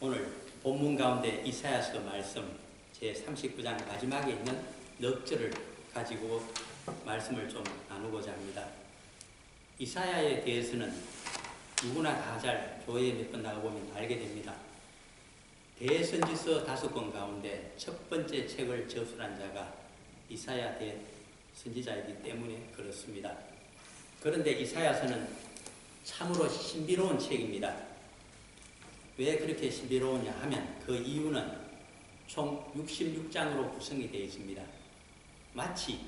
오늘 본문 가운데 이사야서 말씀 제39장 마지막에 있는 넉 절을 가지고 말씀을 좀 나누고자 합니다. 이사야에 대해서는 누구나 다 잘 교회에 몇 번 나가보면 알게 됩니다. 대선지서 5권 가운데 첫 번째 책을 저술한 자가 이사야 대선지자이기 때문에 그렇습니다. 그런데 이사야서는 참으로 신비로운 책입니다. 왜 그렇게 신비로우냐 하면 그 이유는 총 66장으로 구성이 되어 있습니다. 마치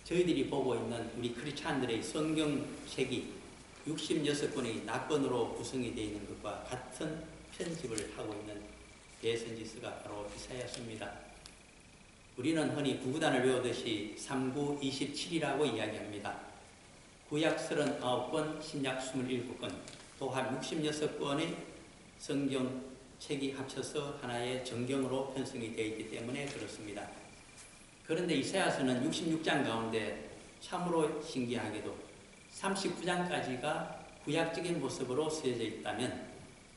저희들이 보고 있는 우리 크리스찬들의 성경책이 66권의 낙권으로 구성이 되어 있는 것과 같은 편집을 하고 있는 대선지서가 바로 이사야서입니다. 우리는 흔히 구구단을 외우듯이 3927이라고 이야기합니다. 구약 39권, 신약 27권, 또한 66권의 성경책이 합쳐서 하나의 정경으로 편성이 되어 있기 때문에 그렇습니다. 그런데 이사야서는 66장 가운데 참으로 신기하게도 39장까지가 구약적인 모습으로 쓰여져 있다면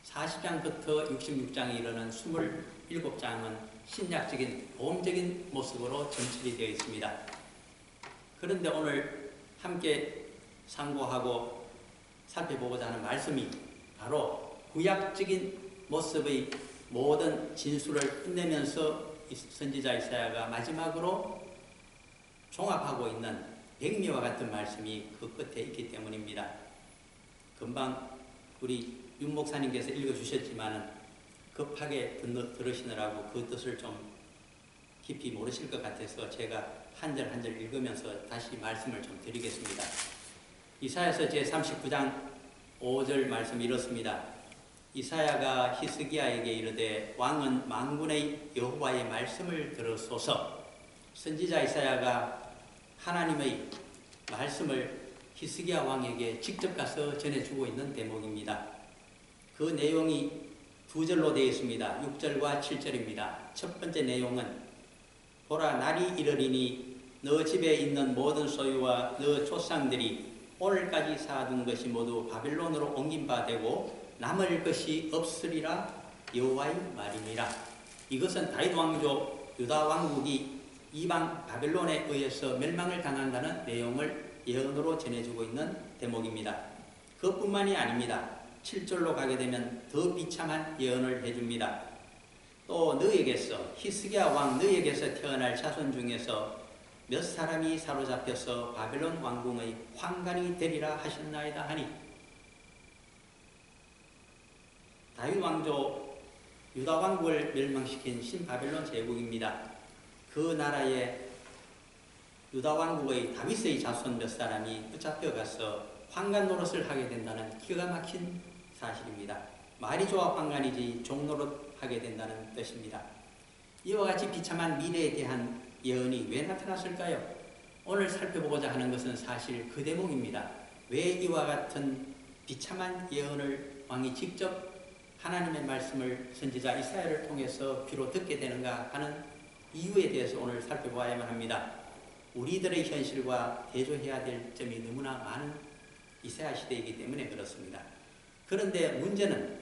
40장부터 66장에 이르는 27장은 신약적인 보험적인 모습으로 전철이 되어 있습니다. 그런데 오늘 함께 상고하고 살펴보고자 하는 말씀이 바로 구약적인 모습의 모든 진술을 끝내면서 선지자 이사야가 마지막으로 종합하고 있는 백미와 같은 말씀이 그 끝에 있기 때문입니다. 금방 우리 윤 목사님께서 읽어주셨지만 급하게 들으시느라고 그 뜻을 좀 깊이 모르실 것 같아서 제가 한 절 한 절 읽으면서 다시 말씀을 좀 드리겠습니다. 이사야서 제39장 5절 말씀 이렇습니다. 이사야가 히스기야에게 이르되 왕은 만군의 여호와의 말씀을 들으소서. 선지자 이사야가 하나님의 말씀을 히스기야 왕에게 직접 가서 전해주고 있는 대목입니다. 그 내용이 두 절로 되어 있습니다. 6절과 7절입니다. 첫 번째 내용은 보라 날이 이르리니 너 집에 있는 모든 소유와 너 조상들이 오늘까지 쌓아둔 것이 모두 바벨론으로 옮긴 바 되고 남을 것이 없으리라 여호와의 말이니라. 이것은 다윗 왕조 유다 왕국이 이방 바벨론에 의해서 멸망을 당한다는 내용을 예언으로 전해주고 있는 대목입니다. 그것뿐만이 아닙니다. 7절로 가게 되면 더 비참한 예언을 해줍니다. 또 너에게서 히스기야 왕 너에게서 태어날 자손 중에서 몇 사람이 사로잡혀서 바벨론 왕궁의 환관이 되리라 하셨나이다 하니, 다윗 왕조 유다 왕국을 멸망시킨 신바벨론 제국입니다. 그 나라의 유다 왕국의 다윗의 자손 몇 사람이 붙잡혀가서 환관 노릇을 하게 된다는 기가 막힌 사실입니다. 말이 좋아 환관이지 종노릇 하게 된다는 뜻입니다. 이와 같이 비참한 미래에 대한 예언이 왜 나타났을까요? 오늘 살펴보고자 하는 것은 사실 그 대목입니다. 왜 이와 같은 비참한 예언을 왕이 직접 하나님의 말씀을 선지자 이사야를 통해서 귀로 듣게 되는가 하는 이유에 대해서 오늘 살펴보아야만 합니다. 우리들의 현실과 대조해야 될 점이 너무나 많은 이사야 시대이기 때문에 그렇습니다. 그런데 문제는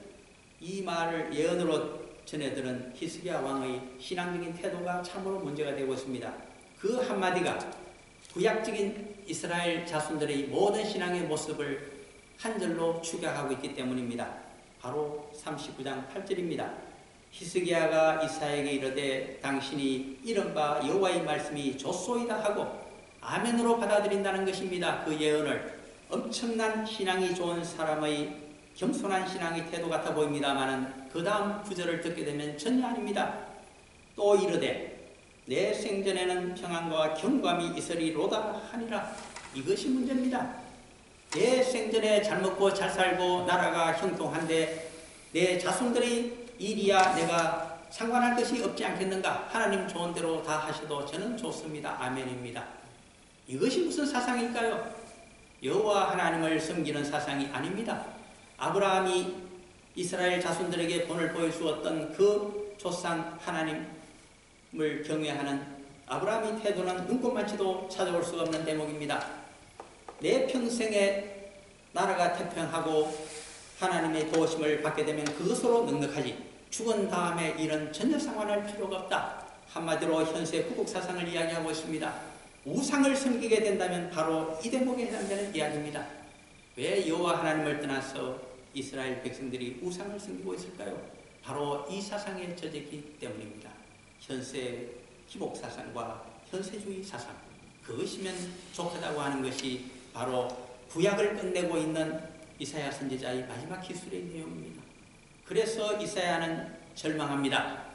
이 말을 예언으로 전해들은 히스기야 왕의 신앙적인 태도가 참으로 문제가 되고 있습니다. 그 한마디가 구약적인 이스라엘 자손들의 모든 신앙의 모습을 한 절로 축약하고 있기 때문입니다. 바로 39장 8절입니다. 히스기야가 이사야에게 이르되 당신이 이른바 여호와의 말씀이 좋소이다 하고 아멘으로 받아들인다는 것입니다. 그 예언을 엄청난 신앙이 좋은 사람의 겸손한 신앙의 태도 같아 보입니다만 그 다음 구절을 듣게 되면 전혀 아닙니다. 또 이르되 내 생전에는 평안과 경감이 있으리로다 하니라. 이것이 문제입니다. 내 생전에 잘 먹고 잘 살고 나라가 형통한데 내 자손들의 일이야 내가 상관할 것이 없지 않겠는가? 하나님 좋은 대로 다 하셔도 저는 좋습니다. 아멘입니다. 이것이 무슨 사상일까요? 여호와 하나님을 섬기는 사상이 아닙니다. 아브라함이 이스라엘 자손들에게 본을 보여주었던 그 조상 하나님을 경외하는 아브라함의 태도는 눈꼽만치도 찾아올 수 없는 대목입니다. 내 평생에 나라가 태평하고 하나님의 도우심을 받게 되면 그것으로 넉넉하지 죽은 다음에 이런 전혀 상관할 필요가 없다. 한마디로 현세 구국 사상을 이야기하고 있습니다. 우상을 섬기게 된다면 바로 이 대목에 해당되는 이야기입니다. 왜 여호와 하나님을 떠나서 이스라엘 백성들이 우상을 섬기고 있을까요? 바로 이 사상에 젖었기 때문입니다. 현세 기복 사상과 현세주의 사상, 그것이면 족하다고 하는 것이 바로 구약을 끝내고 있는 이사야 선지자의 마지막 기술의 내용입니다. 그래서 이사야는 절망합니다.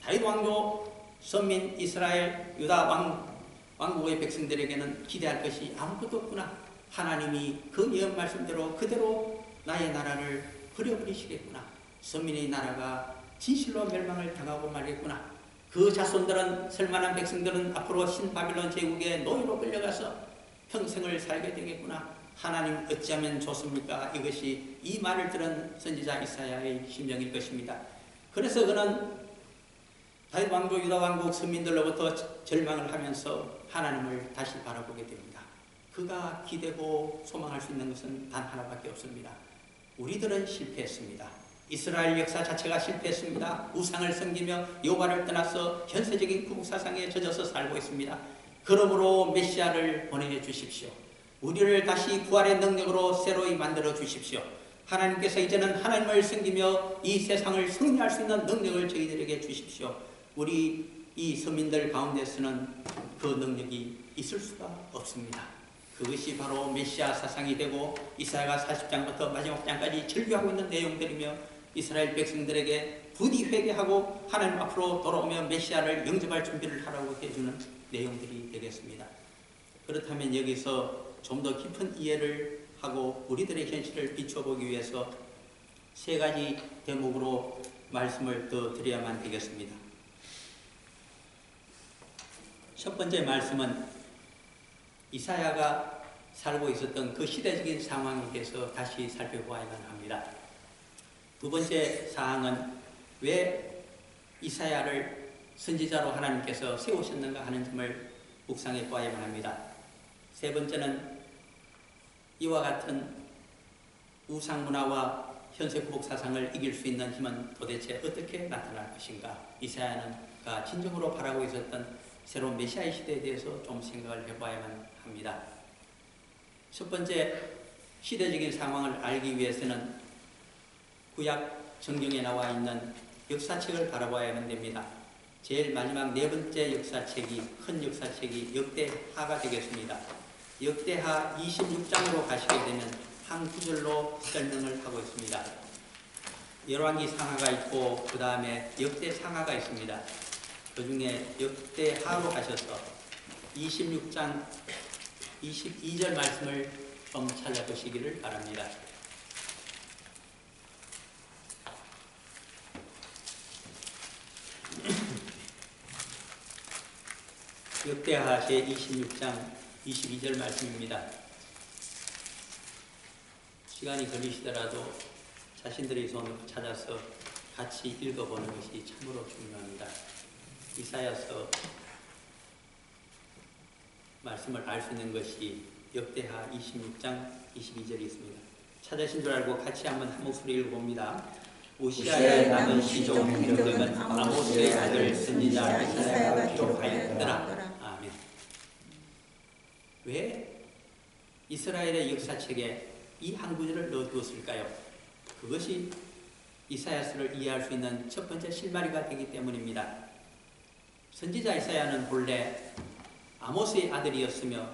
다윗 왕조 선민 이스라엘 유다 왕국의 백성들에게는 기대할 것이 아무것도 없구나. 하나님이 그 예언 말씀대로 그대로 나의 나라를 버려버리시겠구나. 선민의 나라가 진실로 멸망을 당하고 말겠구나. 그 자손들은, 설만한 백성들은 앞으로 신바빌론 제국의 노예로 끌려가서 평생을 살게 되겠구나. 하나님 어찌하면 좋습니까? 이것이 이 말을 들은 선지자 이사야의 심정일 것입니다. 그래서 그는 다윗 왕조 유다 왕국 선민들로부터 절망을 하면서 하나님을 다시 바라보게 됩니다. 그가 기대고 소망할 수 있는 것은 단 하나밖에 없습니다. 우리들은 실패했습니다. 이스라엘 역사 자체가 실패했습니다. 우상을 섬기며 여호와를 떠나서 현세적인 구국사상에 젖어서 살고 있습니다. 그러므로 메시아를 보내주십시오. 우리를 다시 부활의 능력으로 새로이 만들어 주십시오. 하나님께서 이제는 하나님을 섬기며 이 세상을 승리할 수 있는 능력을 저희들에게 주십시오. 우리 이 서민들 가운데서는 그 능력이 있을 수가 없습니다. 그것이 바로 메시아 사상이 되고 이사야가 40장부터 마지막 장까지 절규하고 있는 내용들이며 이스라엘 백성들에게 부디 회개하고 하나님 앞으로 돌아오며 메시아를 영접할 준비를 하라고 해주는 내용들이 되겠습니다. 그렇다면 여기서 좀 더 깊은 이해를 하고 우리들의 현실을 비춰보기 위해서 세 가지 대목으로 말씀을 더 드려야만 되겠습니다. 첫 번째 말씀은 이사야가 살고 있었던 그 시대적인 상황에 대해서 다시 살펴보아야만 합니다. 두 번째 사항은 왜 이사야를 선지자로 하나님께서 세우셨는가 하는 점을 묵상해 보아야만 합니다. 세 번째는 이와 같은 우상문화와 현세 구복 사상을 이길 수 있는 힘은 도대체 어떻게 나타날 것인가? 이사야가 진정으로 바라고 있었던 새로운 메시아의 시대에 대해서 좀 생각을 해봐야만 합니다. 첫 번째, 시대적인 상황을 알기 위해서는 구약 성경에 나와 있는 역사책을 바라봐야만 됩니다. 제일 마지막 네 번째 역사책이, 큰 역사책이 역대하가 되겠습니다. 역대하 26장으로 가시게 되면 한 구절로 설명을 하고 있습니다. 열왕기 상하가 있고 그 다음에 역대 상하가 있습니다. 그 중에 역대하로 가셔서 26장 22절 말씀을 좀 찾아보시기를 바랍니다. 역대하 제 26장 22절 말씀입니다. 시간이 걸리시더라도 자신들의 손으로 찾아서 같이 읽어보는 것이 참으로 중요합니다. 이사야서 말씀을 알 수 있는 것이 역대하 26장 22절이 있습니다. 찾으신 줄 알고 같이 한번 한 목소리 읽어봅니다. 우시아의 남은 시종 행적은 아모스의 아들 선지자 이사야가 기록하였더라. 아멘. 왜 이스라엘의 역사책에 이 한 구절을 넣어두었을까요? 그것이 이사야서를 이해할 수 있는 첫 번째 실마리가 되기 때문입니다. 선지자 이사야는 본래 아모스의 아들이었으며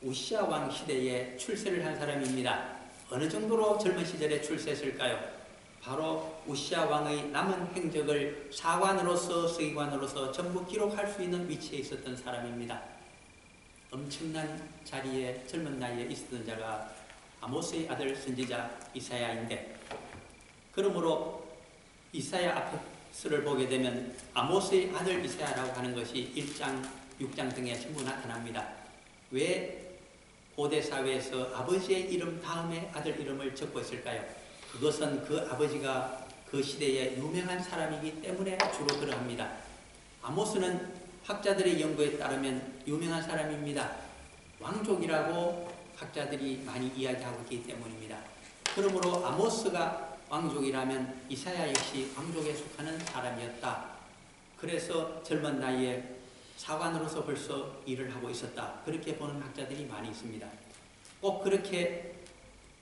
우시아 왕 시대에 출세를 한 사람입니다. 어느 정도로 젊은 시절에 출세했을까요? 바로 우시아 왕의 남은 행적을 사관으로서 서기관으로서 전부 기록할 수 있는 위치에 있었던 사람입니다. 엄청난 자리에 젊은 나이에 있었던 자가 아모스의 아들 선지자 이사야인데, 그러므로 이사야 앞에서를 보게 되면 아모스의 아들 이사야라고 하는 것이 1장, 6장 등에 전부 나타납니다. 왜 고대 사회에서 아버지의 이름 다음에 아들 이름을 적고 있을까요? 그것은 그 아버지가 그 시대에 유명한 사람이기 때문에 주로 그러합니다. 아모스는 학자들의 연구에 따르면 유명한 사람입니다. 왕족이라고 학자들이 많이 이야기하고 있기 때문입니다. 그러므로 아모스가 왕족이라면 이사야 역시 왕족에 속하는 사람이었다. 그래서 젊은 나이에 사관으로서 벌써 일을 하고 있었다. 그렇게 보는 학자들이 많이 있습니다. 꼭 그렇게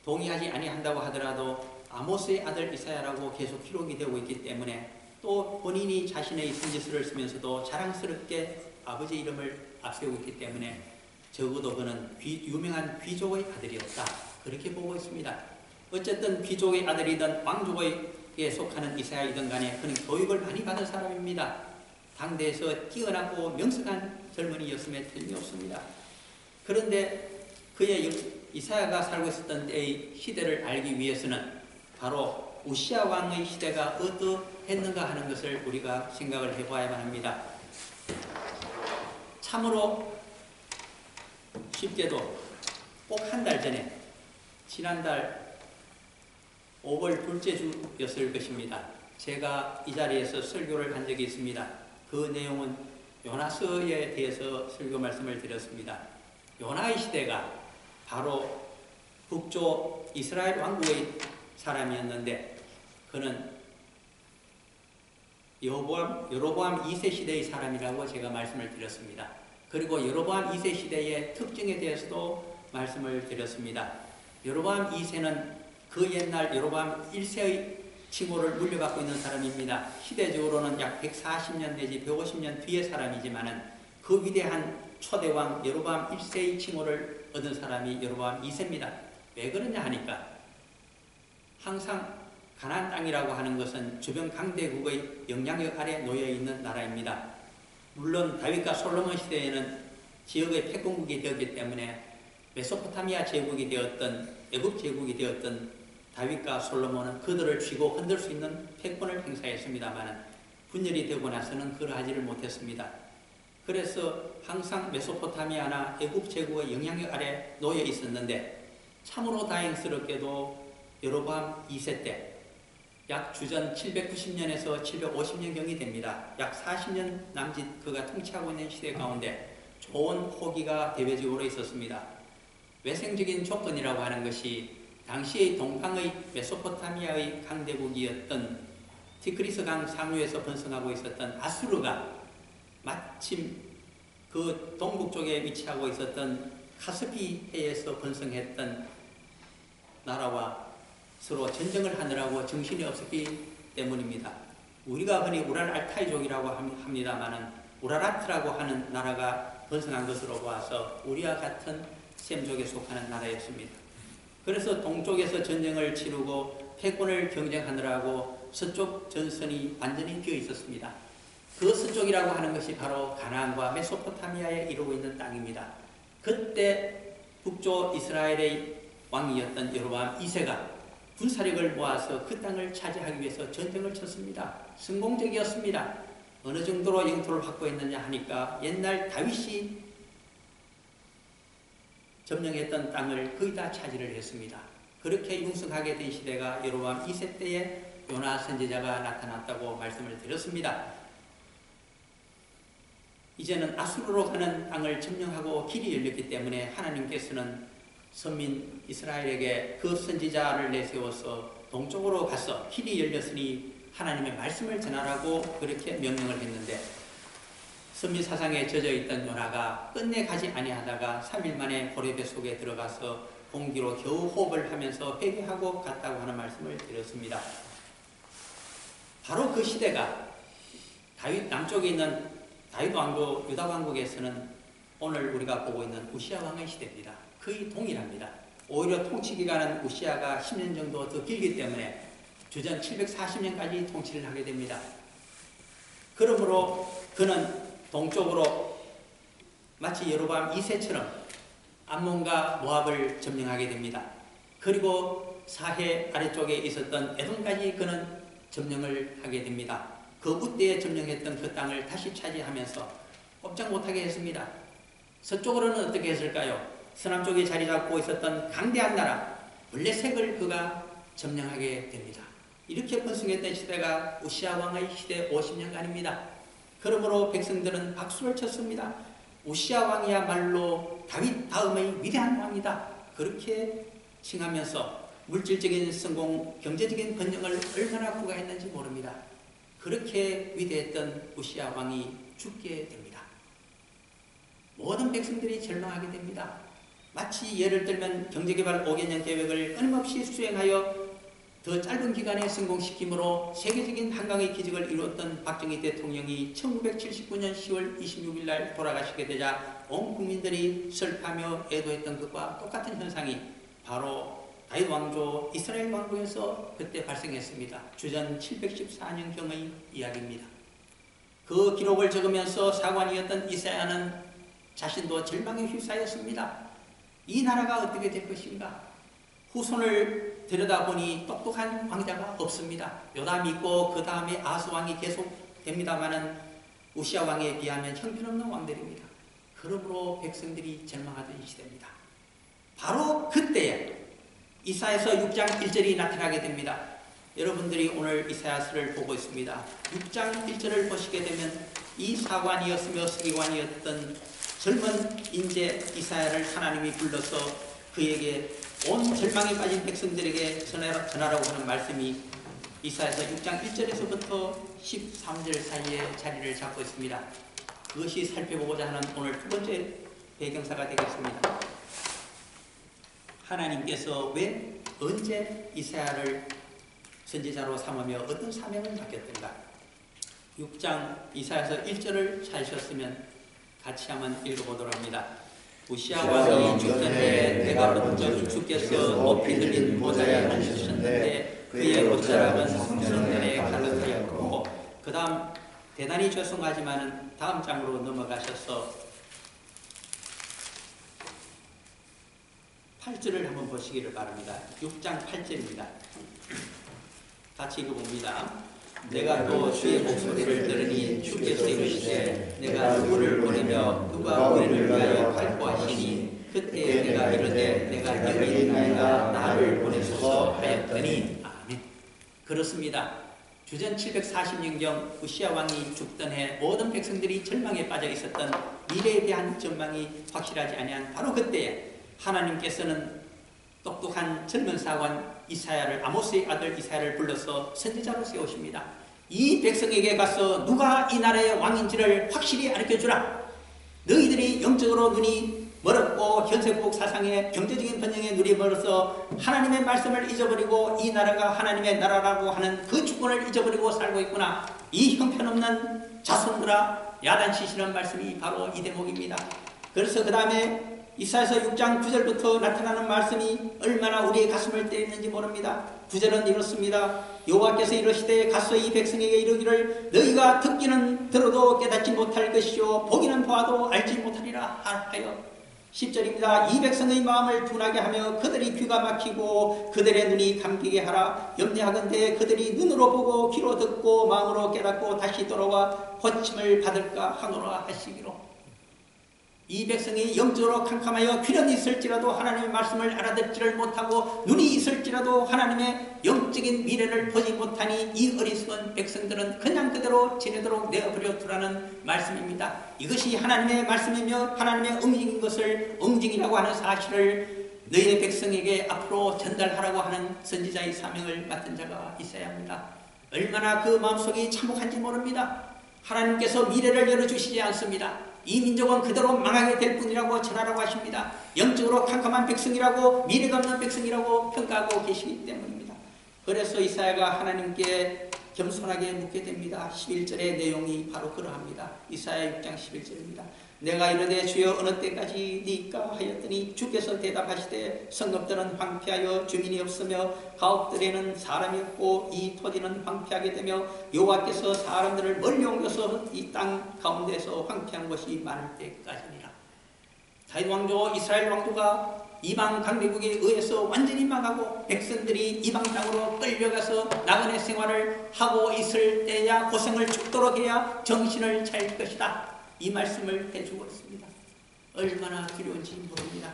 동의하지 아니한다고 하더라도 아모스의 아들 이사야라고 계속 기록이 되고 있기 때문에 또 본인이 자신의 선지서를 쓰면서도 자랑스럽게 아버지 이름을 앞세우고 있기 때문에 적어도 그는 유명한 귀족의 아들이었다. 그렇게 보고 있습니다. 어쨌든 귀족의 아들이든 왕족에 속하는 이사야이든 간에 그는 교육을 많이 받은 사람입니다. 당대에서 뛰어나고 명석한 젊은이였음에 틀림없습니다. 그런데 그의 이사야가 살고 있었던 때의 시대를 알기 위해서는 바로 우시야 왕의 시대가 어떠했는가 하는 것을 우리가 생각을 해봐야만 합니다. 참으로 쉽게도 꼭 한 달 전에 지난달 5월 둘째 주였을 것입니다. 제가 이 자리에서 설교를 한 적이 있습니다. 그 내용은 요나서에 대해서 설교 말씀을 드렸습니다. 요나의 시대가 바로 북쪽 이스라엘 왕국의 사람이었는데 그는 여로보암 2세 시대의 사람이라고 제가 말씀을 드렸습니다. 그리고 여로보암 2세 시대의 특징에 대해서도 말씀을 드렸습니다. 여로보암 2세는 그 옛날 여로보암 1세의 칭호를 물려받고 있는 사람입니다. 시대적으로는 약 140년 내지 150년 뒤의 사람이지만은 그 위대한 초대왕 여로보암 1세의 칭호를 얻은 사람이 여로보암 2세입니다. 왜 그러냐 하니까 항상 가나안 땅이라고 하는 것은 주변 강대국의 영향력 아래 놓여 있는 나라입니다. 물론 다윗과 솔로몬 시대에는 지역의 패권국이 되었기 때문에 메소포타미아 제국이 되었던 애굽 제국이 되었던 다윗과 솔로몬은 그들을 쥐고 흔들 수 있는 패권을 행사했습니다만 분열이 되고 나서는 그러하지를 못했습니다. 그래서 항상 메소포타미아나 애굽 제국의 영향력 아래 놓여 있었는데 참으로 다행스럽게도 여로보암 2세 때 약 주전 790년에서 750년경이 됩니다. 약 40년 남짓 그가 통치하고 있는 시대 가운데 좋은 호기가 대외적으로 있었습니다. 외생적인 조건이라고 하는 것이 당시의 동방의 메소포타미아의 강대국이었던 티그리스 강 상류에서 번성하고 있었던 아수르가 마침 그 동북 쪽에 위치하고 있었던 카스피 해에서 번성했던 나라와 서로 전쟁을 하느라고 정신이 없었기 때문입니다. 우리가 흔히 우랄 알타이족이라고 합니다만 우라라트라고 하는 나라가 번성한 것으로 보아서 우리와 같은 셈족에 속하는 나라였습니다. 그래서 동쪽에서 전쟁을 치르고 패권을 경쟁하느라고 서쪽 전선이 완전히 비어 있었습니다. 그 서쪽이라고 하는 것이 바로 가나안과 메소포타미아에 이루고 있는 땅입니다. 그때 북쪽 이스라엘의 왕이었던 여로보암 2세가 군사력을 모아서 그 땅을 차지하기 위해서 전쟁을 쳤습니다. 성공적이었습니다. 어느 정도로 영토를 확보했느냐 하니까 옛날 다윗이 점령했던 땅을 거의 다 차지를 했습니다. 그렇게 융성하게 된 시대가 여로보암 2세 때에 요나 선지자가 나타났다고 말씀을 드렸습니다. 이제는 아수르로 가는 땅을 점령하고 길이 열렸기 때문에 하나님께서는 선민 이스라엘에게 그 선지자를 내세워서 동쪽으로 가서 길이 열렸으니 하나님의 말씀을 전하라고 그렇게 명령을 했는데 선민 사상에 젖어 있던 요나가 끝내 가지 아니하다가 3일 만에 호레베 속에 들어가서 공기로 겨우 호흡을 하면서 회개하고 갔다고 하는 말씀을 드렸습니다. 바로 그 시대가 다윗 남쪽에 있는 다윗 왕국, 유다 왕국에서는 오늘 우리가 보고 있는 우시야 왕의 시대입니다. 거의 동일합니다. 오히려 통치 기간은 우시야가 10년 정도 더 길기 때문에 주전 740년까지 통치를 하게 됩니다. 그러므로 그는 동쪽으로 마치 여로보암 2세처럼 암몬과 모압을 점령하게 됩니다. 그리고 사해 아래쪽에 있었던 에돔까지 그는 점령을 하게 됩니다. 그 우때에 점령했던 그 땅을 다시 차지하면서 꼼짝 못하게 했습니다. 서쪽으로는 어떻게 했을까요? 서남쪽에 자리 잡고 있었던 강대한 나라 블레셋을 그가 점령하게 됩니다. 이렇게 번성했던 시대가 우시야 왕의 시대 50년간입니다. 그러므로 백성들은 박수를 쳤습니다. 우시야 왕이야말로 다윗 다음의 위대한 왕이다. 그렇게 칭하면서 물질적인 성공, 경제적인 번영을 얼마나 구가했는지 모릅니다. 그렇게 위대했던 우시야 왕이 죽게 됩니다. 모든 백성들이 절망하게 됩니다. 마치 예를 들면 경제개발 5개년 계획을 끊임없이 수행하여 더 짧은 기간에 성공시킴으로 세계적인 한강의 기적을 이루었던 박정희 대통령이 1979년 10월 26일 날 돌아가시게 되자 온 국민들이 슬퍼하며 애도했던 것과 똑같은 현상이 바로 다윗 왕조 이스라엘 왕국에서 그때 발생했습니다. 주전 714년경의 이야기입니다. 그 기록을 적으면서 사관이었던 이사야는 자신도 절망에 휩싸였습니다. 이 나라가 어떻게 될 것인가? 후손을 들여다보니 똑똑한 왕자가 없습니다. 요담이 있고 그 다음에 아하스 왕이 계속 됩니다마는 우시야 왕에 비하면 형편없는 왕들입니다. 그러므로 백성들이 절망하던 시대입니다. 바로 그때에 이사야서 6장 1절이 나타나게 됩니다. 여러분들이 오늘 이사야서를 보고 있습니다. 6장 1절을 보시게 되면 이 사관이었으며 서기관이었던 젊은 인재 이사야를 하나님이 불러서 그에게 온 절망에 빠진 백성들에게 전하라고 하는 말씀이 이사야서 6장 1절에서부터 13절 사이에 자리를 잡고 있습니다. 그것이 살펴보고자 하는 오늘 두 번째 배경사가 되겠습니다. 하나님께서 왜 언제 이사야를 선지자로 삼으며 어떤 사명을 맡겼던가? 6장 이사야서 1절을 찾으셨으면 같이 한번 읽어보도록 합니다. 우시야 왕이 죽던 해에 내가 본적 주께서 높이 들린 보좌에 앉으셨는데 그의 옷자락은 성전에 가득하였고 그 다음 대단히 죄송하지만 다음 장으로 넘어가셔서 8절을 한번 보시기를 바랍니다. 6장 8절입니다. 같이 읽어봅니다. 내가 또 주의 목소리를 들으니 주께서 이르시되 내가 누구를 보내며 누가 우리를 위하여 갈고 하시니 그때 내가 이르되 내가 여기 있나이다 나를 보내소서 하였더니 아멘. 그렇습니다. 주전 740년경 우시야 왕이 죽던 해 모든 백성들이 절망에 빠져 있었던 미래에 대한 전망이 확실하지 아니한 바로 그때에 하나님께서는 똑똑한 젊은 사관 이사야를 아모스의 아들 이사야를 불러서 선지자로 세우십니다. 이 백성에게 가서 누가 이 나라의 왕인지를 확실히 알려주라. 너희들이 영적으로 눈이 멀었고 현세국 사상의 경제적인 번영에 눈이 멀어서 하나님의 말씀을 잊어버리고 이 나라가 하나님의 나라라고 하는 그 주권을 잊어버리고 살고 있구나. 이 형편없는 자손들아 야단치시는 말씀이 바로 이 대목입니다. 그래서 그 다음에 이사야서 6장 9절부터 나타나는 말씀이 얼마나 우리의 가슴을 때리는지 모릅니다. 9절은 이렇습니다. 여호와께서 이르시되 가서 이 백성에게 이르기를 너희가 듣기는 들어도 깨닫지 못할 것이요 보기는 보아도 알지 못하리라 하여 10절입니다. 이 백성의 마음을 둔하게 하며 그들이 귀가 막히고 그들의 눈이 감기게 하라. 염려하건대 그들이 눈으로 보고 귀로 듣고 마음으로 깨닫고 다시 돌아와 호침을 받을까 하노라 하시기로. 이 백성이 영적으로 캄캄하여 귀는 있을지라도 하나님의 말씀을 알아듣지를 못하고 눈이 있을지라도 하나님의 영적인 미래를 보지 못하니 이 어리석은 백성들은 그냥 그대로 지내도록 내어버려 두라는 말씀입니다. 이것이 하나님의 말씀이며 하나님의 응징인 것을 응징이라고 하는 사실을 너희의 백성에게 앞으로 전달하라고 하는 선지자의 사명을 맡은 자가 있어야 합니다. 얼마나 그 마음속이 참혹한지 모릅니다. 하나님께서 미래를 열어주시지 않습니다. 이 민족은 그대로 망하게 될 뿐이라고 전하라고 하십니다. 영적으로 캄캄한 백성이라고 미래가 없는 백성이라고 평가하고 계시기 때문입니다. 그래서 이사야가 하나님께 겸손하게 묻게 됩니다. 11절의 내용이 바로 그러합니다. 이사야 6장 11절입니다. 내가 이르되 주여 어느 때까지니까 하였더니 주께서 대답하시되 성읍들은 황폐하여 주민이 없으며 가옥들에는 사람이 없고 이 토지는 황폐하게 되며 여호와께서 사람들을 멀리 옮겨서 이 땅 가운데서 황폐한 것이 많을 때까지니라. 다윗 왕조 이스라엘 왕조가 이방 강대국에 의해서 완전히 망하고 백성들이 이방 땅으로 끌려가서 나그네 생활을 하고 있을 때야 고생을 죽도록 해야 정신을 차릴 것이다. 이 말씀을 해주고 있습니다. 얼마나 두려운지 모릅니다.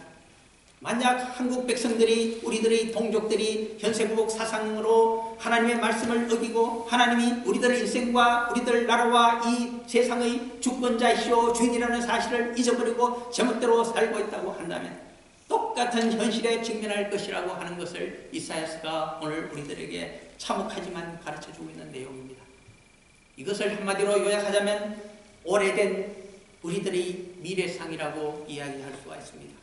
만약 한국 백성들이 우리들의 동족들이 현세국 사상으로 하나님의 말씀을 어기고 하나님이 우리들의 인생과 우리들 나라와 이 세상의 주권자이시오 주인이라는 사실을 잊어버리고 제멋대로 살고 있다고 한다면 똑같은 현실에 직면할 것이라고 하는 것을 이사야서가 오늘 우리들에게 참혹하지만 가르쳐주고 있는 내용입니다. 이것을 한마디로 요약하자면 오래된 우리들의 미래상이라고 이야기할 수가 있습니다.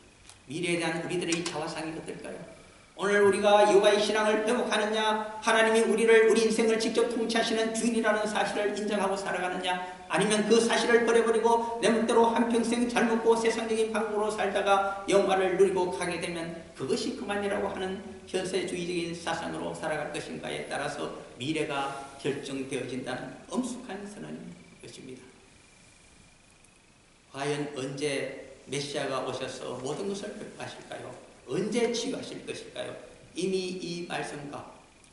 미래에 대한 우리들의 자화상이 어떨까요? 오늘 우리가 여호와의 신앙을 회복하느냐, 하나님이 우리 인생을 직접 통치하시는 주인이라는 사실을 인정하고 살아가느냐, 아니면 그 사실을 버려버리고 내 멋대로 한평생 잘 먹고 세상적인 방법으로 살다가 영화를 누리고 가게 되면 그것이 그만이라고 하는 현세주의적인 사상으로 살아갈 것인가에 따라서 미래가 결정되어진다는 엄숙한 선언인 것입니다. 과연 언제 메시아가 오셔서 모든 것을 회복하실까요? 언제 치유하실 것일까요? 이미 이 말씀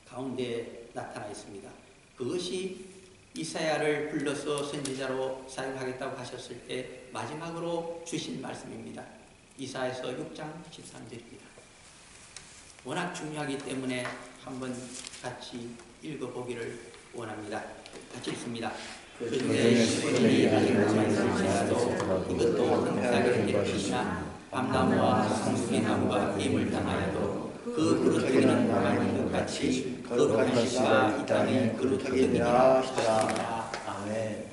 가운데 나타나 있습니다. 그것이 이사야를 불러서 선지자로 사용하겠다고 하셨을 때 마지막으로 주신 말씀입니다. 이사야서 6장 13절입니다. 워낙 중요하기 때문에 한번 같이 읽어보기를 원합니다. 같이 읽습니다. 그런데 시온이 아직 남아있을지라도 이것도 흥하게 될 것이나 밤나무와 상수리 나무가 예물 당하여도 그 그루터기는 남아있는 것 같이 거룩한 씨가 이 땅의 그루터기니라 하시더라. 아멘.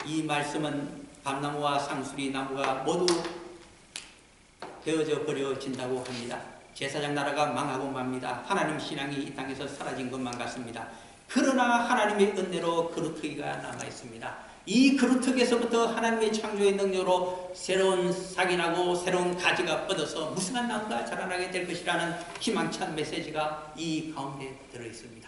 이 말씀은 밤나무와 상수리 나무가 모두 베어져 버려진다고 합니다. 제사장 나라가 망하고 맙니다. 하나님 신앙이 이 땅에서 사라진 것만 같습니다. 그러나 하나님의 은혜로 그루터기가 남아있습니다. 이 그루터기에서부터 하나님의 창조의 능력으로 새로운 싹이 나고 새로운 가지가 뻗어서 무성한 나무가 자라나게 될 것이라는 희망찬 메시지가 이 가운데 들어있습니다.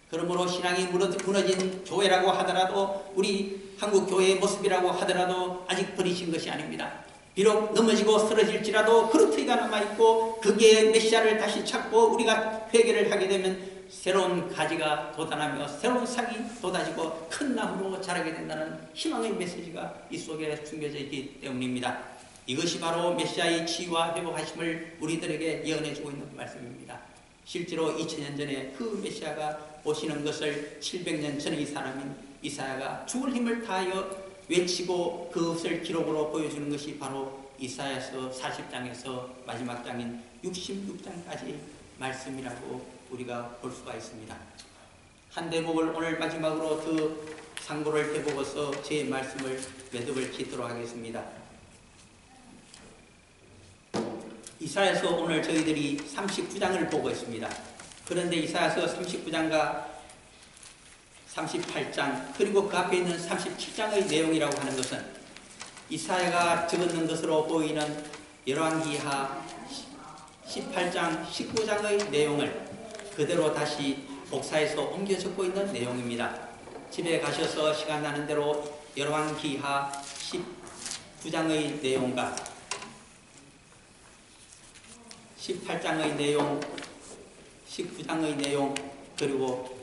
그러므로 신앙이 무너진 교회라고 하더라도, 우리 한국 교회의 모습이라고 하더라도 아직 버리신 것이 아닙니다. 비록 넘어지고 쓰러질지라도 그루터기가 남아있고 거기에 메시아를 다시 찾고 우리가 회개를 하게 되면 새로운 가지가 돋아나며 새로운 싹이 돋아지고 큰 나무로 자라게 된다는 희망의 메시지가 이 속에 숨겨져 있기 때문입니다. 이것이 바로 메시아의 치유와 회복하심을 우리들에게 예언해주고 있는 말씀입니다. 실제로 2000년 전에 그 메시아가 오시는 것을 700년 전의 사람인 이사야가 죽을 힘을 다하여 외치고 그것을 기록으로 보여주는 것이 바로 이사야서 40장에서 마지막 장인 66장까지의 말씀이라고 우리가 볼 수가 있습니다. 한 대목을 오늘 마지막으로 그 상고를 해보고서 제 말씀을 매듭을 짓도록 하겠습니다. 이사야서 오늘 저희들이 39장을 보고 있습니다. 그런데 이사야서 39장과 38장 그리고 그 앞에 있는 37장의 내용이라고 하는 것은 이사야가 적었는 것으로 보이는 열왕기하 18장, 19장의 내용을 그대로 다시 복사해서 옮겨 적고 있는 내용입니다. 집에 가셔서 시간 나는 대로 열왕기하 19장의 내용과 18장의 내용, 19장의 내용, 그리고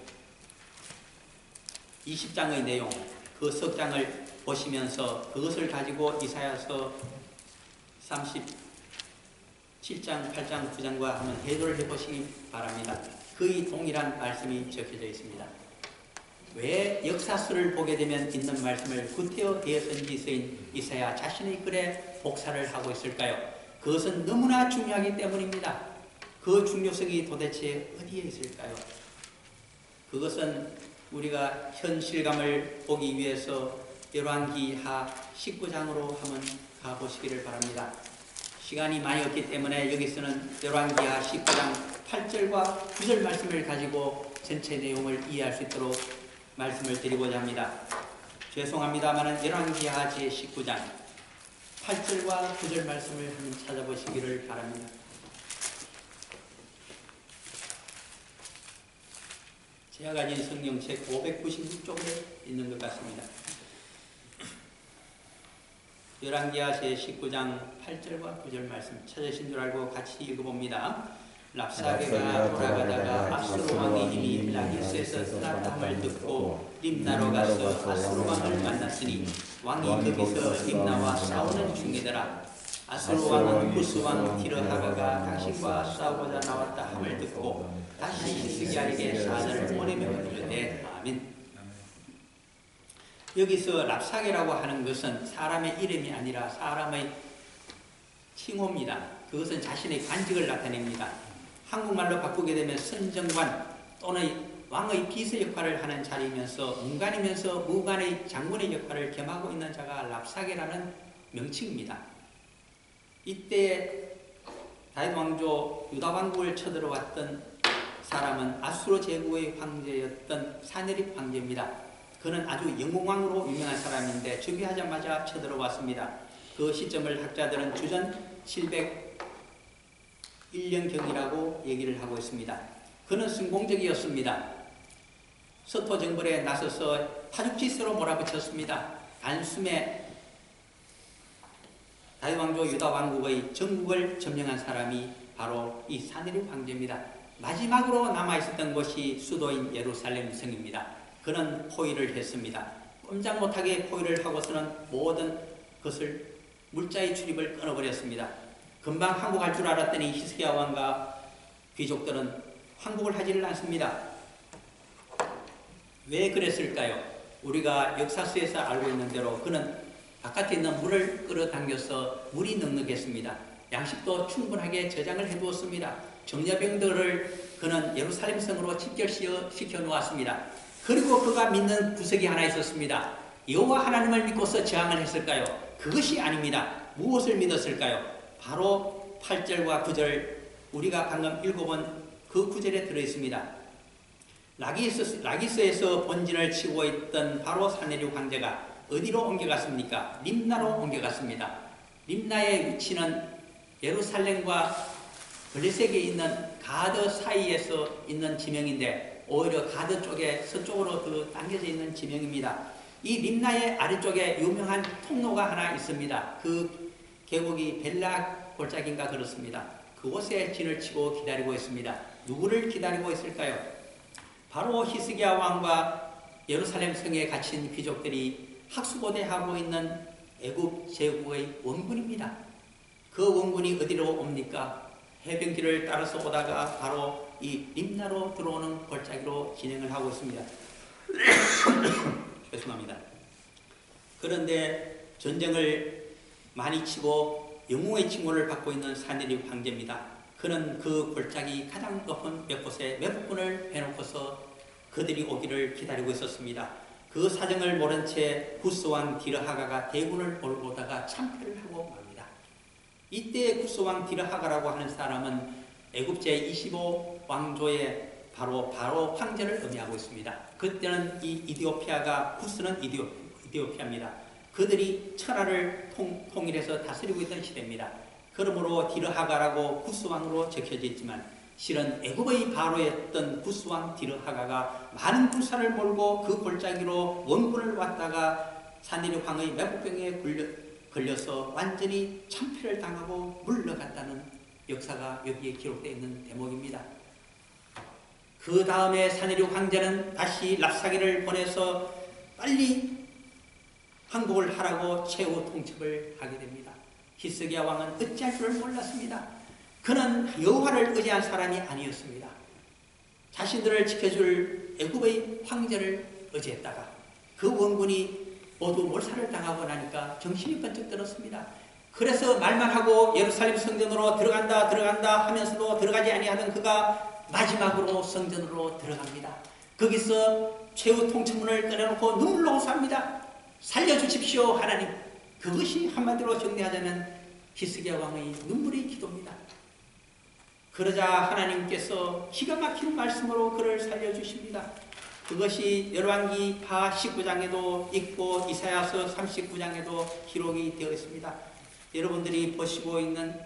20장의 내용, 그 석 장을 보시면서 그것을 가지고 이사야서 37장, 8장, 9장과 한번 대조를 해보시기 바랍니다. 거의 동일한 말씀이 적혀져 있습니다. 왜 역사서를 보게 되면 있는 말씀을 구테오 대선지서인 이사야 자신의 글에 복사를 하고 있을까요? 그것은 너무나 중요하기 때문입니다. 그 중요성이 도대체 어디에 있을까요? 그것은 우리가 현실감을 보기 위해서 열왕기하 19장으로 한번 가보시기를 바랍니다. 시간이 많이 없기 때문에 여기서는 열왕기하 19장 8절과 9절 말씀을 가지고 전체 내용을 이해할 수 있도록 말씀을 드리고자 합니다. 죄송합니다만 열왕기하 제19장 8절과 9절 말씀을 한번 찾아보시기를 바랍니다. 제가 가진 성경책 596쪽에 있는 것 같습니다. 열왕기하 제19장 8절과 9절 말씀 찾으신 줄 알고 같이 읽어봅니다. 랍사게가 돌아가다가 아수르 왕이 이미 라기스에서 떠났다함을 듣고 림나로 가서 아수르 왕을 만났으니 왕이 거기서 림나와 싸우는 중이더라. 아수르 왕은 구스 왕 디르하가가 당신과 싸우고자 나왔다 함을 듣고 다시 히스기야에게 사절을 보내며 이르되 아멘. 여기서 랍사게라고 하는 것은 사람의 이름이 아니라 사람의 칭호입니다. 그것은 자신의 관직을 나타냅니다. 한국말로 바꾸게 되면 선정관 또는 왕의 비서 역할을 하는 자리이면서 문관이면서 무관의 장군의 역할을 겸하고 있는 자가 랍사게라는 명칭입니다. 이때 다윗 왕조 유다 왕국을 쳐들어왔던 사람은 아수르 제국의 황제였던 사네립 황제입니다. 그는 아주 영웅왕으로 유명한 사람인데 준비하자마자 쳐들어왔습니다. 그 시점을 학자들은 주전 701년경이라고 얘기를 하고 있습니다. 그는 성공적이었습니다. 서토 정벌에 나서서 파죽지세로 몰아붙였습니다. 단숨에 다윗 왕조 유다 왕국의 전국을 점령한 사람이 바로 이 사네립 황제입니다. 마지막으로 남아있었던 곳이 수도인 예루살렘 성입니다. 그는 포위를 했습니다. 꼼짝 못하게 포위를 하고서는 모든 것을 물자의 출입을 끊어버렸습니다. 금방 항복할 줄 알았더니 히스기야 왕과 귀족들은 항복을 하지를 않습니다. 왜 그랬을까요? 우리가 역사서에서 알고 있는 대로 그는 바깥에 있는 물을 끌어당겨서 물이 넉넉했습니다. 양식도 충분하게 저장을 해두었습니다. 정예병들을 그는 예루살렘 성으로 집결시켜 놓았습니다. 그리고 그가 믿는 구석이 하나 있었습니다. 여호와 하나님을 믿고서 저항을 했을까요? 그것이 아닙니다. 무엇을 믿었을까요? 바로 8절과 9절 우리가 방금 읽어본 그 구절에 들어있습니다. 라기스에서 본진을 치고 있던 바로 사네립 황제가 어디로 옮겨갔습니까? 림나로 옮겨갔습니다. 림나의 위치는 예루살렘과 블레셋에 있는 가드 사이에서 있는 지명인데 오히려 가드 쪽에 서쪽으로 더 당겨져 있는 지명입니다. 이 림나의 아래쪽에 유명한 통로가 하나 있습니다. 그 계곡이 벨라 골짜기인가 그렇습니다. 그곳에 진을 치고 기다리고 있습니다. 누구를 기다리고 있을까요? 바로 히스기야 왕과 예루살렘 성에 갇힌 귀족들이 학수고대하고 있는 애굽 제국의 원군입니다. 그 원군이 어디로 옵니까? 해변길을 따라서 오다가 바로 이 림나로 들어오는 골짜기로 진행을 하고 있습니다. 죄송합니다. 그런데 전쟁을 많이 치고 영웅의 칭호를 받고 있는 사네립 황제입니다. 그는 그 골짜기 가장 높은 몇 곳에 몇 분을 해놓고서 그들이 오기를 기다리고 있었습니다. 그 사정을 모른 채 구스왕 디르하가가 대군을 몰고 오다가 참패를 하고 맙니다. 이때 구스왕 디르하가라고 하는 사람은 애굽 제25 왕조의 바로 황제를 의미하고 있습니다. 그때는 이 이디오피아가 구스는 이디오피아입니다. 그들이 천하를 통일해서 다스리고 있던 시대입니다. 그러므로 디르하가라고 구스왕으로 적혀져 있지만 실은 애굽의 바로였던 구스왕 디르하가가 많은 군사를 몰고 그 골짜기로 원군을 왔다가 사네립 왕의 매복병에 걸려서 완전히 참패를 당하고 물러갔다는 역사가 여기에 기록되어 있는 대목입니다. 그 다음에 사네립 황제는 다시 랍사게를 보내서 빨리 항복을 하라고 최후 통첩을 하게 됩니다. 히스기야 왕은 어찌할 줄을 몰랐습니다. 그는 여호와를 의지한 사람이 아니었습니다. 자신들을 지켜줄 애굽의 황제를 의지했다가 그 원군이 모두 몰살을 당하고 나니까 정신이 번쩍 들었습니다. 그래서 말만 하고 예루살렘 성전으로 들어간다 하면서도 들어가지 아니하던 그가 마지막으로 성전으로 들어갑니다. 거기서 최후 통첩문을 꺼내놓고 눈물로 호소합니다. 살려주십시오 하나님. 그것이 한마디로 정리하자면 히스기야 왕의 눈물의 기도입니다. 그러자 하나님께서 기가 막힌 말씀으로 그를 살려주십니다. 그것이 열왕기 하 19장에도 있고 이사야서 39장에도 기록이 되어 있습니다. 여러분들이 보시고 있는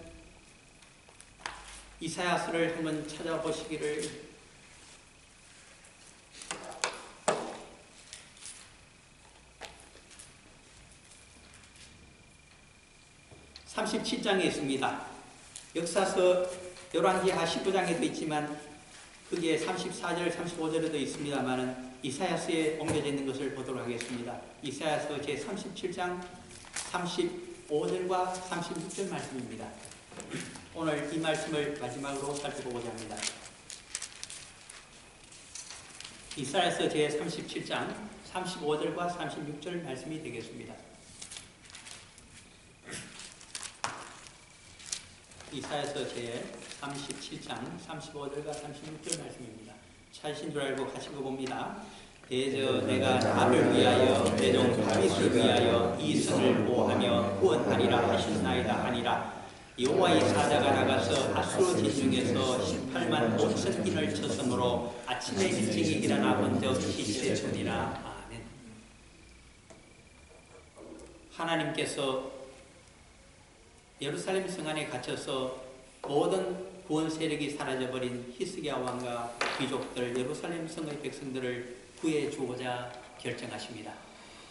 이사야서를 한번 찾아보시기를 37장에 있습니다. 역사서 열왕기하 19장에도 있지만 그게 34절, 35절에도 있습니다만 이사야서에 옮겨져 있는 것을 보도록 하겠습니다. 이사야서 제37장 35절과 36절 말씀입니다. 오늘 이 말씀을 마지막으로 살펴보고자 합니다. 이사야서 제37장 35절과 36절 말씀이 되겠습니다. 이사야서 제 37장 35절과 36절 말씀입니다. 찾으신 줄 알고 같이 봅니다. 대저 내가 나를 위하여 내 종 다윗을 위하여 이 성을 보호하며 구원하리라 하셨나이다 하니라. 여호와의 사자가 나가서 아수르 진중에서 18만 5천 인을 쳤으므로 아침에 일찍이 일어나 먼저 시시되니라. 아멘. 하나님께서 예루살렘 성 안에 갇혀서 모든 구원 세력이 사라져버린 히스기야 왕과 귀족들, 예루살렘 성의 백성들을 구해주고자 결정하십니다.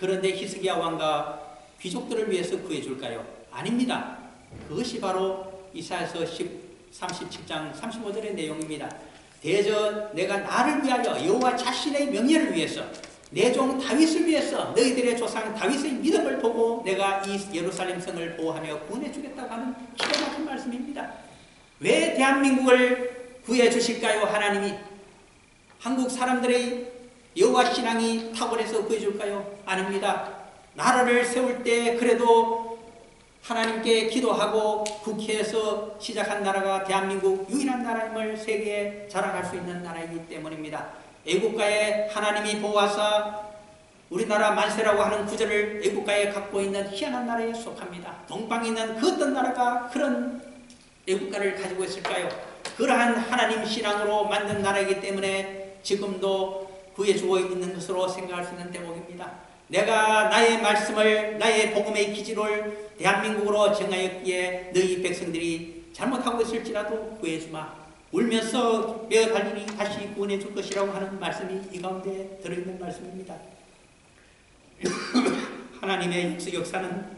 그런데 히스기야 왕과 귀족들을 위해서 구해줄까요? 아닙니다. 그것이 바로 이사야서 37장 35절의 내용입니다. 대저 내가 나를 위하여 여호와 자신의 명예를 위해서 내 종 다윗을 위해서 너희들의 조상 다윗의 믿음을 보고 내가 이 예루살렘 성을 보호하며 구원해 주겠다고 하는 기가 막힌 말씀입니다. 왜 대한민국을 구해 주실까요? 하나님이 한국 사람들의 여호와 신앙이 탁월해서 구해 줄까요? 아닙니다. 나라를 세울 때 그래도 하나님께 기도하고 국회에서 시작한 나라가 대한민국 유일한 나라임을 세계에 자랑할 수 있는 나라이기 때문입니다. 애국가에 하나님이 보호하사 우리나라 만세라고 하는 구절을 애국가에 갖고 있는 희한한 나라에 속합니다. 동방에 있는 그 어떤 나라가 그런 애국가를 가지고 있을까요? 그러한 하나님 신앙으로 만든 나라이기 때문에 지금도 구해주고 있는 것으로 생각할 수 있는 대목입니다. 내가 나의 말씀을 나의 복음의 기지를 대한민국으로 정하였기에 너희 백성들이 잘못하고 있을지라도 구해주마. 울면서 매어 달리니 다시 구원해 줄 것이라고 하는 말씀이 이 가운데 들어있는 말씀입니다. 하나님의 역사는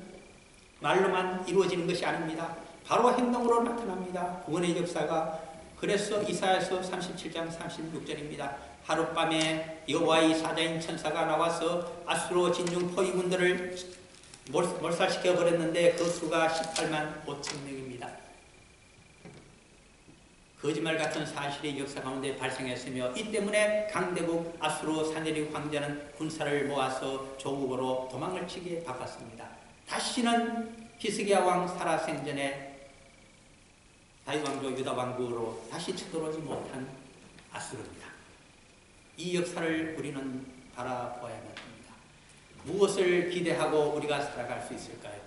말로만 이루어지는 것이 아닙니다. 바로 행동으로 나타납니다. 구원의 역사가. 그래서 이사야서 37장 36절입니다. 하룻밤에 여호와의 사자인 천사가 나와서 아수르 진중 포위군들을 몰살시켜 버렸는데 그 수가 18만 5천 명입니다. 거짓말 같은 사실이 역사 가운데 발생했으며 이 때문에 강대국 아수르 사네립 황제는 군사를 모아서 조국으로 도망을 치게 바꿨습니다. 다시는 히스기야 왕 살아생전에 다윗 왕조 유다 왕국으로 다시 쳐들어오지 못한 아수르입니다. 이 역사를 우리는 바라보아야만 합니다. 무엇을 기대하고 우리가 살아갈 수 있을까요?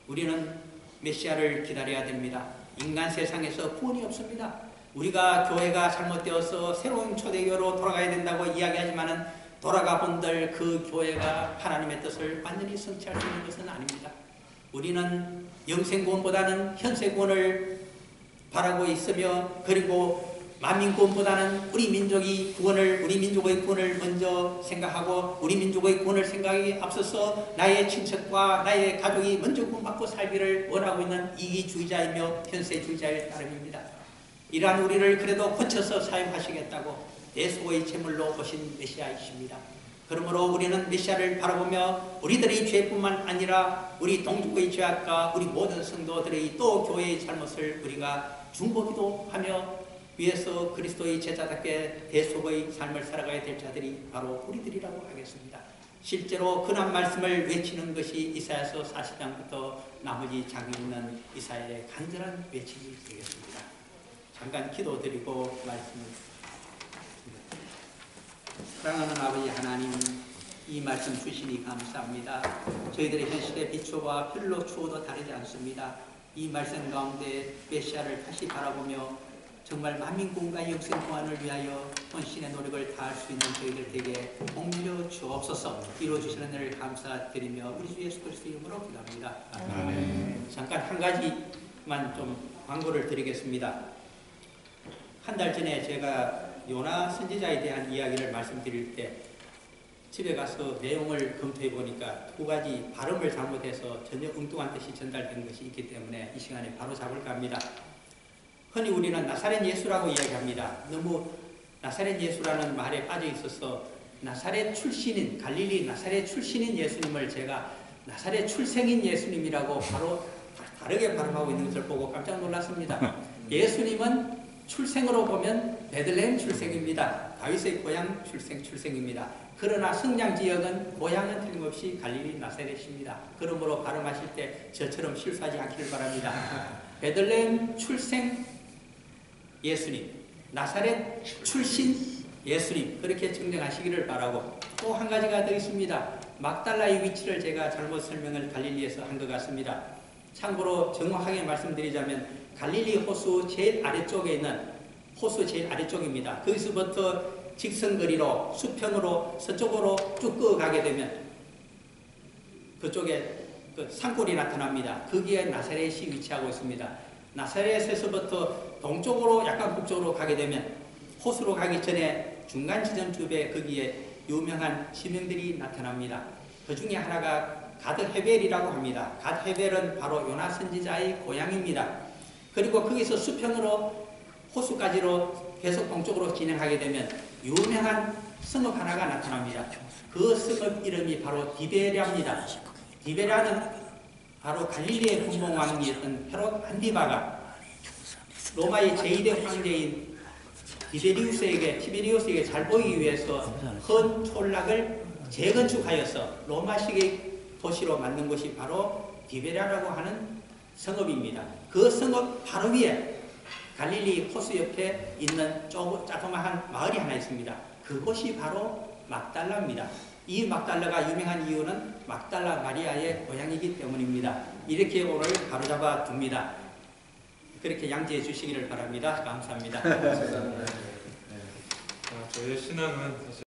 우리는 메시아를 기다려야 됩니다. 인간 세상에서 구원이 없습니다. 우리가 교회가 잘못되어서 새로운 초대교로 돌아가야 된다고 이야기하지만은 돌아가 본들 그 교회가 하나님의 뜻을 완전히 성취할 수 있는 것은 아닙니다. 우리는 영생구원보다는 현세구원을 바라고 있으며 그리고 만민구원보다는 우리 민족의 구원을 먼저 생각하고 우리 민족의 구원을 생각하기 앞서서 나의 친척과 나의 가족이 먼저 구원받고 살기를 원하고 있는 이기주의자이며 현세주의자의 따름입니다. 이러한 우리를 그래도 고쳐서 사용하시겠다고 대소의 제물로 오신 메시아이십니다. 그러므로 우리는 메시아를 바라보며 우리들의 죄뿐만 아니라 우리 동족의 죄악과 우리 모든 성도들의 또 교회의 잘못을 우리가 중보기도 하며 위에서 그리스도의 제자답게 대속의 삶을 살아가야 될 자들이 바로 우리들이라고 하겠습니다. 실제로 근한 말씀을 외치는 것이 이사야서 40장부터 나머지 장에 있는 이사야의 간절한 외침이 되겠습니다. 잠깐 기도드리고 말씀을 사랑하는 아버지 하나님, 이 말씀 주시니 감사합니다. 저희들의 현실의 비추와 별로 추워도 다르지 않습니다. 이 말씀 가운데 메시아를 다시 바라보며 정말 만민군과 영생구원을 위하여 헌신의 노력을 다할 수 있는 저희들 되게 복밀려 주옵소서. 이루어주시는 은혜를 감사드리며 우리 주 예수 그리스도 이름으로 기도합니다. 아멘. 잠깐 한 가지만 좀 광고를 드리겠습니다. 한 달 전에 제가 요나 선지자에 대한 이야기를 말씀드릴 때 집에 가서 내용을 검토해 보니까 두 가지 발음을 잘못해서 전혀 엉뚱한 뜻이 전달된 것이 있기 때문에 이 시간에 바로 잡을까 합니다. 흔히 우리는 나사렛 예수라고 이야기합니다. 너무 나사렛 예수라는 말에 빠져 있어서 나사렛 출신인, 갈릴리 나사렛 출신인 예수님을 제가 나사렛 출생인 예수님이라고 바로 다르게 발음하고 있는 것을 보고 깜짝 놀랐습니다. 예수님은 출생으로 보면 베들레헴 출생입니다. 다윗의 고향 출생입니다. 그러나 성장 지역은 고향은 틀림없이 갈릴리 나사렛입니다. 그러므로 발음하실 때 저처럼 실수하지 않기를 바랍니다. 베들레헴 출생 예수님, 나사렛 출신 예수님, 그렇게 증정하시기를 바라고, 또 한 가지가 더 있습니다. 막달라의 위치를 제가 잘못 설명을 갈릴리에서 한 것 같습니다. 참고로 정확하게 말씀드리자면 갈릴리 호수 제일 아래쪽에 있는, 호수 제일 아래쪽입니다. 거기서부터 직선거리로 수평으로 서쪽으로 쭉 끌어가게 되면 그쪽에 그 산골이 나타납니다. 거기에 나사렛이 위치하고 있습니다. 나사렛에서부터 동쪽으로 약간 북쪽으로 가게 되면 호수로 가기 전에 중간 지점쯤에 거기에 유명한 지명들이 나타납니다. 그 중에 하나가 가드 헤벨이라고 합니다. 가드 헤벨은 바로 요나 선지자의 고향입니다. 그리고 거기서 수평으로 호수까지로 계속 동쪽으로 진행하게 되면 유명한 성읍 하나가 나타납니다. 그 성읍 이름이 바로 디베랴입니다. 디베랴는 바로 갈릴리의 분봉왕이었던 헤롯 안디바가 로마의 제2대 황제인 티베리우스에게 잘 보이기 위해서 헌 촌락을 재건축하여서 로마식의 도시로 만든 곳이 바로 디베랴라고 하는 성읍입니다. 그 성읍 바로 위에 갈릴리 호수 옆에 있는 조그마한 마을이 하나 있습니다. 그곳이 바로 막달라입니다. 이 막달라가 유명한 이유는 막달라 마리아의 고향이기 때문입니다. 이렇게 오늘 바로잡아 둡니다. 그렇게 양지해 주시기를 바랍니다. 감사합니다. 저희의 신앙은 사실